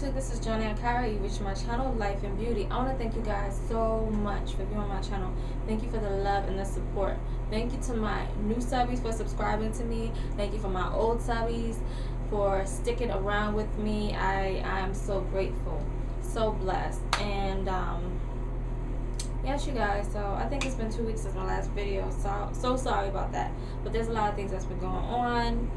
YouTube, this is Johnny Akara. You reached my channel, Life and Beauty. I want to thank you guys so much for viewing my channel. Thank you for the love and the support. Thank you to my new subbies for subscribing to me. Thank you for my old subbies for sticking around with me. I am so grateful, so blessed. And yes, you guys, so I think it's been 2 weeks since my last video, so sorry about that. But there's a lot of things that's been going on.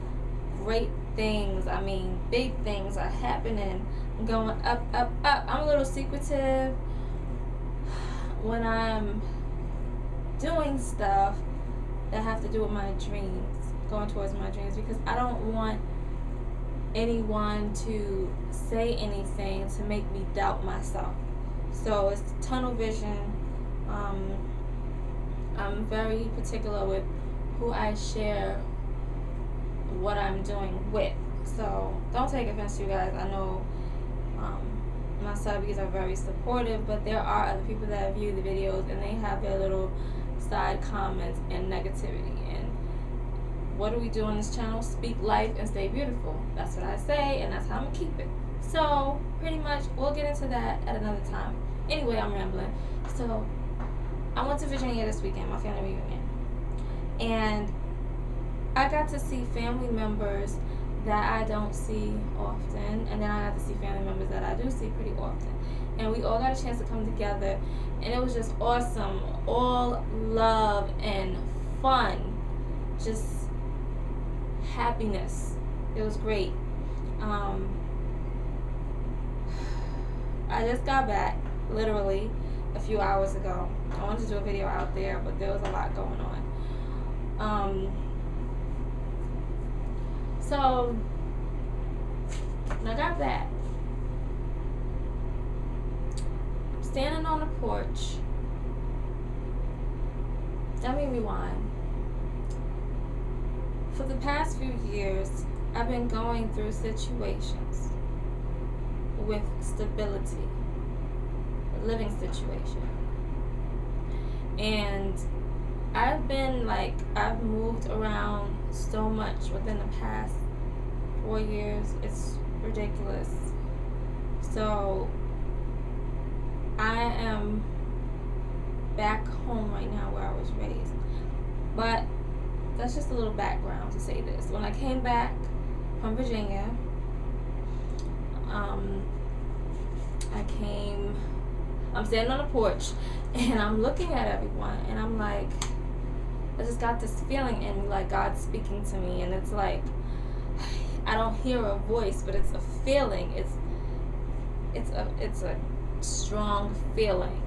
Great things, I mean big things are happening. I'm going up, up, up. I'm a little secretive when I'm doing stuff that have to do with my dreams, going towards my dreams, because I don't want anyone to say anything to make me doubt myself. So it's tunnel vision. I'm very particular with who I share what I'm doing with. So don't take offense, you guys. I know my subbies are very supportive, but there are other people that view the videos and they have their little side comments and negativity. And what do we do on this channel? Speak life and stay beautiful. That's what I say, and that's how I'm gonna keep it. So pretty much we'll get into that at another time. Anyway, I'm rambling. So I went to Virginia this weekend, my family reunion, and I got to see family members that I don't see often, and then I got to see family members that I do see pretty often. And we all got a chance to come together, and it was just awesome. All love and fun, just happiness. It was great. I just got back, literally, a few hours ago. I wanted to do a video out there, but there was a lot going on. So when I got back, I'm standing on the porch. Let me rewind. For the past few years, I've been going through situations with stability, a living situation. And I've moved around so much within the past 4 years. It's ridiculous. So I am back home right now where I was raised. But that's just a little background to say this. When I came back from Virginia, I'm standing on the porch and I'm looking at everyone and I'm like, I just got this feeling in me, like God's speaking to me, and it's like I don't hear a voice, but it's a feeling. It's a strong feeling,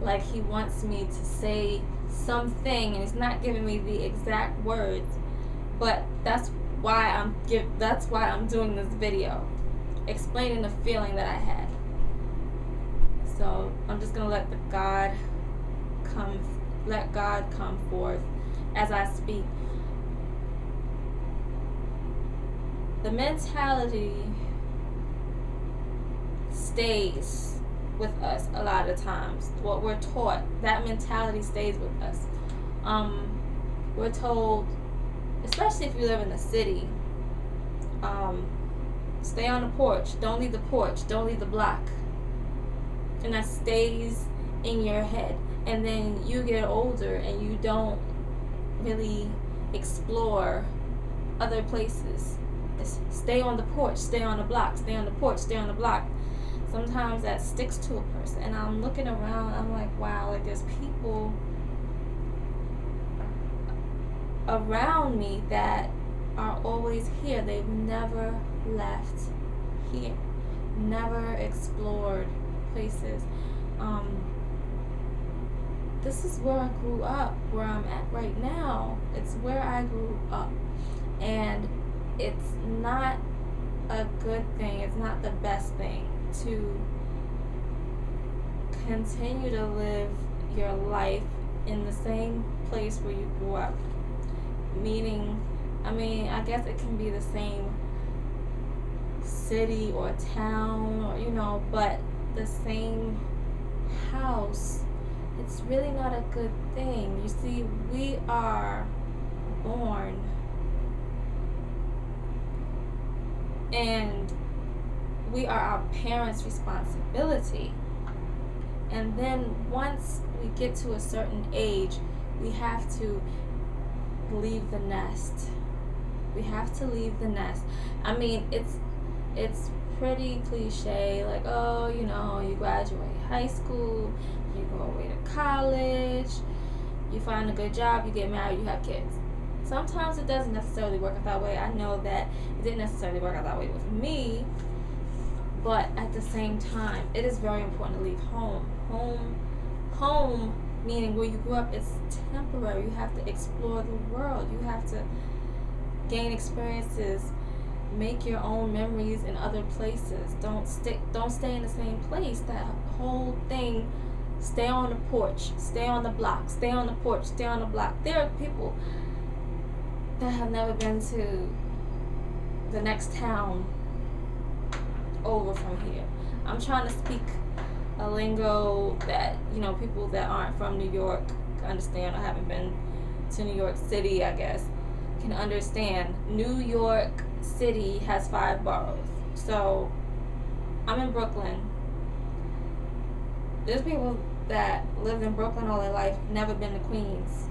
like He wants me to say something, and He's not giving me the exact words, but that's why I'm doing this video, explaining the feeling that I had. So I'm just gonna let God come forth as I speak. The mentality stays with us a lot of times. What we're taught, that mentality stays with us. We're told, especially if you live in the city, stay on the porch, don't leave the porch, don't leave the block. And that stays in your head. And then you get older and you don't really explore other places. It's stay on the porch, stay on the block, stay on the porch, stay on the block. Sometimes that sticks to a person. And I'm looking around, I'm like, wow, like there's people around me that are always here. They've never left here, never explored places. This is where I grew up, where I'm at right now. It's where I grew up, and it's not a good thing. It's not the best thing to continue to live your life in the same place where you grew up. Meaning, I guess it can be the same city or town, or but the same house. It's really not a good thing. You see, we are born and we are our parents' responsibility. And then once we get to a certain age, we have to leave the nest. We have to leave the nest. I mean, it's pretty cliche, like, oh, you know, you graduate high school, you go away to college, you find a good job, you get married, you have kids. Sometimes it doesn't necessarily work out that way. I know that it didn't necessarily work out that way with me, but at the same time, it is very important to leave home. Home, meaning where you grew up, it's temporary. You have to explore the world. You have to gain experiences, make your own memories in other places. Don't stay in the same place. That whole thing, stay on the porch, stay on the block, stay on the porch, stay on the block. There are people that have never been to the next town over from here. I'm trying to speak a lingo that, you know, people that aren't from New York understand, or haven't been to New York City, I guess, can understand. New York City has 5 boroughs. So I'm in Brooklyn. There's people that lived in Brooklyn all their life, never been to Queens.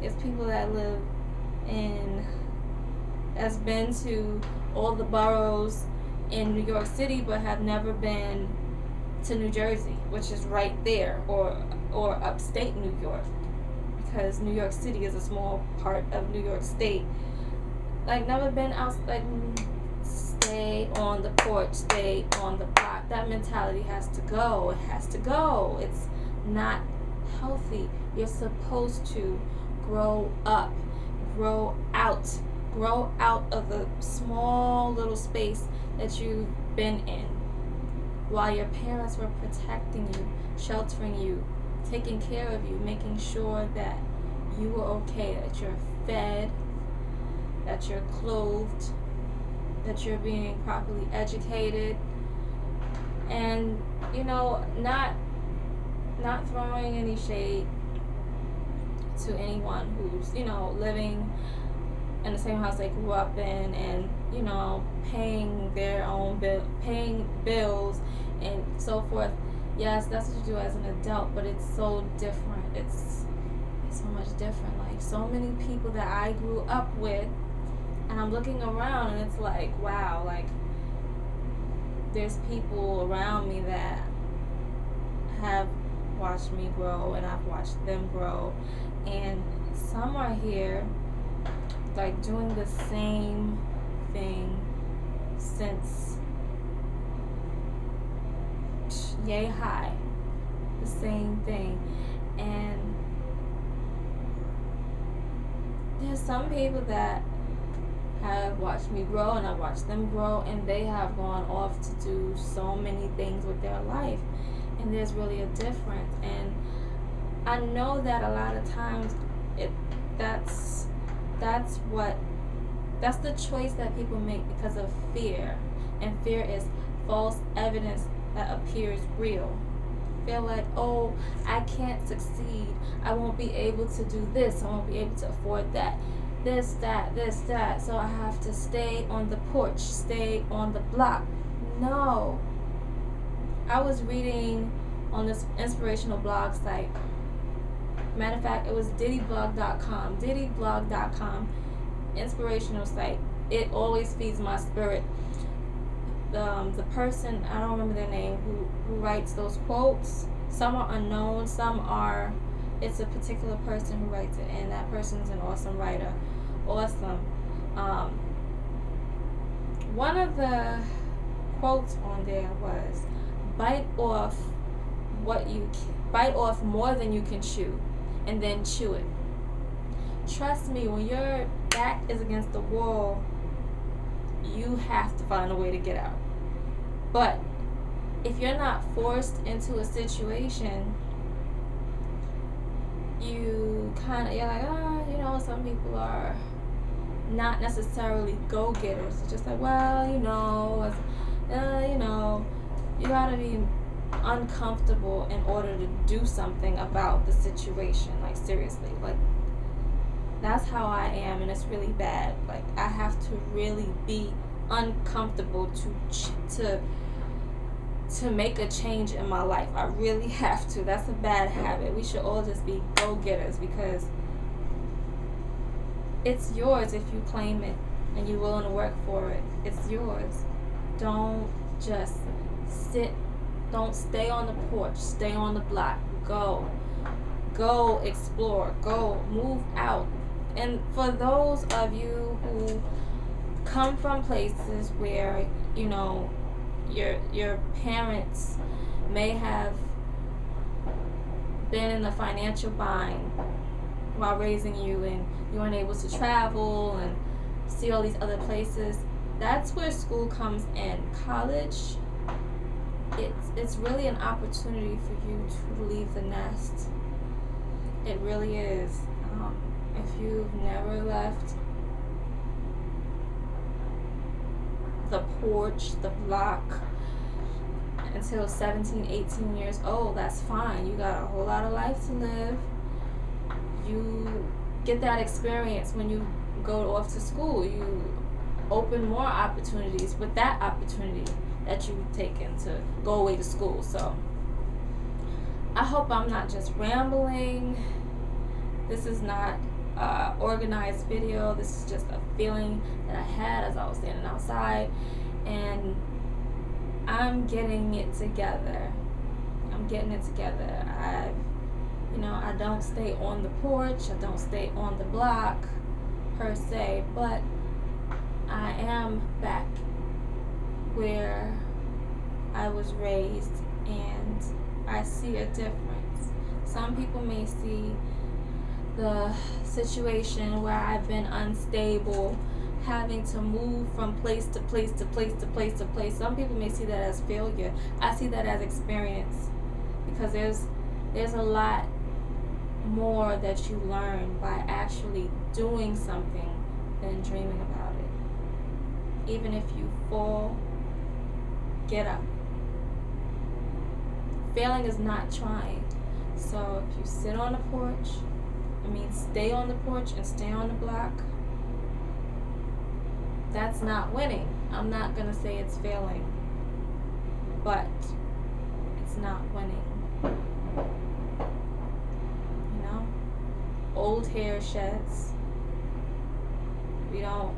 There's people that live that's been to all the boroughs in New York City, but have never been to New Jersey, which is right there, or upstate New York, because New York City is a small part of New York State. Like, never been out. Like, stay on the porch, stay on the block. That mentality has to go. It has to go. It's not healthy. You're supposed to grow up, grow out of the small little space that you've been in, while your parents were protecting you, sheltering you, taking care of you, making sure that you were okay, that you're fed, that you're clothed, that you're being properly educated, and, you know, not throwing any shade to anyone who's, you know, living in the same house they grew up in, and, you know, paying their own paying bills and so forth. Yes, that's what you do as an adult, but it's so different. It's so much different. Like, so many people that I grew up with, and I'm looking around and it's like, wow, like, there's people around me that have watched me grow, and I've watched them grow, and some are here like doing the same thing since yay high, the same thing. And there's some people that have watched me grow, and I've watched them grow, and they have gone off to do so many things with their life, and there's really a difference. And I know that a lot of times that's the choice that people make because of fear, and fear is false evidence that appears real. Feel like, oh, I can't succeed, I won't be able to do this, I won't be able to afford that, this, that, so I have to stay on the porch, stay on the block. No. I was reading on this inspirational blog site. Matter of fact, it was diddyblog.com. Diddyblog.com, inspirational site. It always feeds my spirit. The person, I don't remember their name, who writes those quotes, some are unknown, some are, it's a particular person who writes it, and that person's an awesome writer. Awesome. One of the quotes on there was, bite off more than you can chew, and then chew it. Trust me, when your back is against the wall, you have to find a way to get out. But if you're not forced into a situation, you're like, you know, some people are not necessarily go-getters. It's just like, well, you know, you gotta be uncomfortable in order to do something about the situation. Like, seriously, like, that's how I am, and it's really bad. Like, I have to really be uncomfortable to make a change in my life. I really have to. That's a bad habit. We should all just be go-getters, because it's yours if you claim it and you're willing to work for it. It's yours. Don't just sit. Don't stay on the porch. Stay on the block. Go. Go explore. Go move out. And for those of you who come from places where, you know, your parents may have been in a financial bind while raising you, and you weren't able to travel and see all these other places, that's where school comes in. College, it's really an opportunity for you to leave the nest. It really is. If you've never left the porch, the block, until 17, 18 years old, that's fine. You got a whole lot of life to live. You get that experience when you go off to school. You open more opportunities with that opportunity that you've taken to go away to school. So I hope I'm not just rambling. This is not organized video. This is just a feeling that I had as I was standing outside, and I'm getting it together. I don't stay on the porch, I don't stay on the block per se, but I am back where I was raised, and I see a difference. Some people may see the situation where I've been unstable, having to move from place to place to place to place to place. Some people may see that as failure. I see that as experience, because there's a lot more that you learn by actually doing something than dreaming about it. Even if you fall, get up. Failing is not trying. So if you sit on the porch, stay on the porch and stay on the block, that's not winning. I'm not going to say it's failing, but it's not winning. You know, old hair sheds. We don't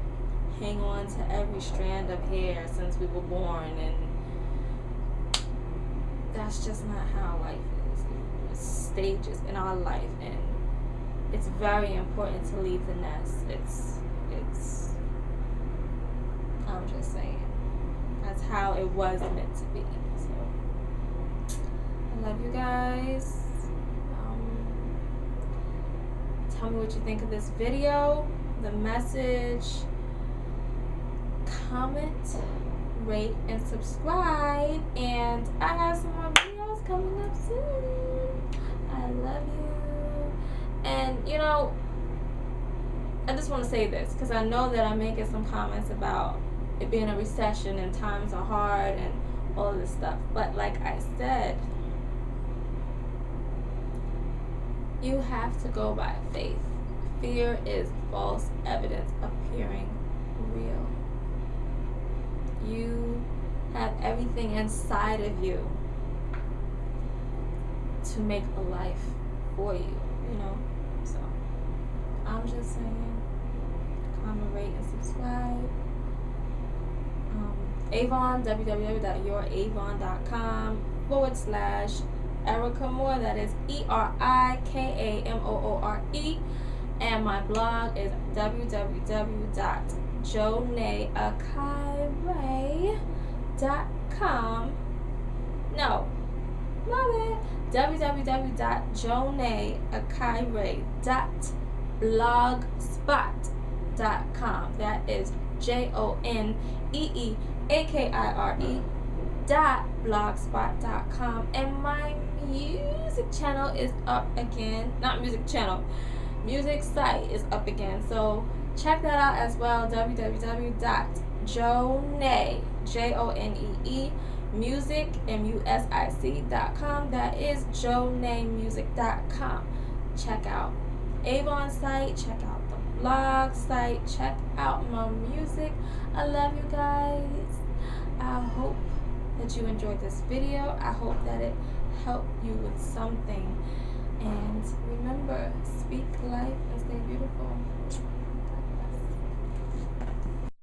hang on to every strand of hair since we were born, and that's just not how life is. It's stages in our life, and it's very important to leave the nest. I'm just saying, that's how it was meant to be. So I love you guys. Tell me what you think of this video, the message. Comment, rate, and subscribe. And I have some more videos coming up soon. I love you. And I just want to say this, because I know that I'm making some comments about it being a recession and times are hard and all of this stuff. But like I said, you have to go by faith. Fear is false evidence appearing real. You have everything inside of you to make a life for you, So I'm just saying, comment, rate, and subscribe. Avon, www.youravon.com/Erica Moore. That is ERIKAMOORE. And my blog is www.joneakairay.com. No, my bad. www.joneakairay.blogspot.com. That is JONEEAKIRE.blogspot.com. And my music channel is up again. Not music channel, music site is up again. So check that out as well. www.jonee, JONEE music, music.com. That is joneemusic.com. Check out Avon site, check out the blog site. Check out my music. I love you guys. I hope that you enjoyed this video. I hope that it helped you with something. And remember, speak life and stay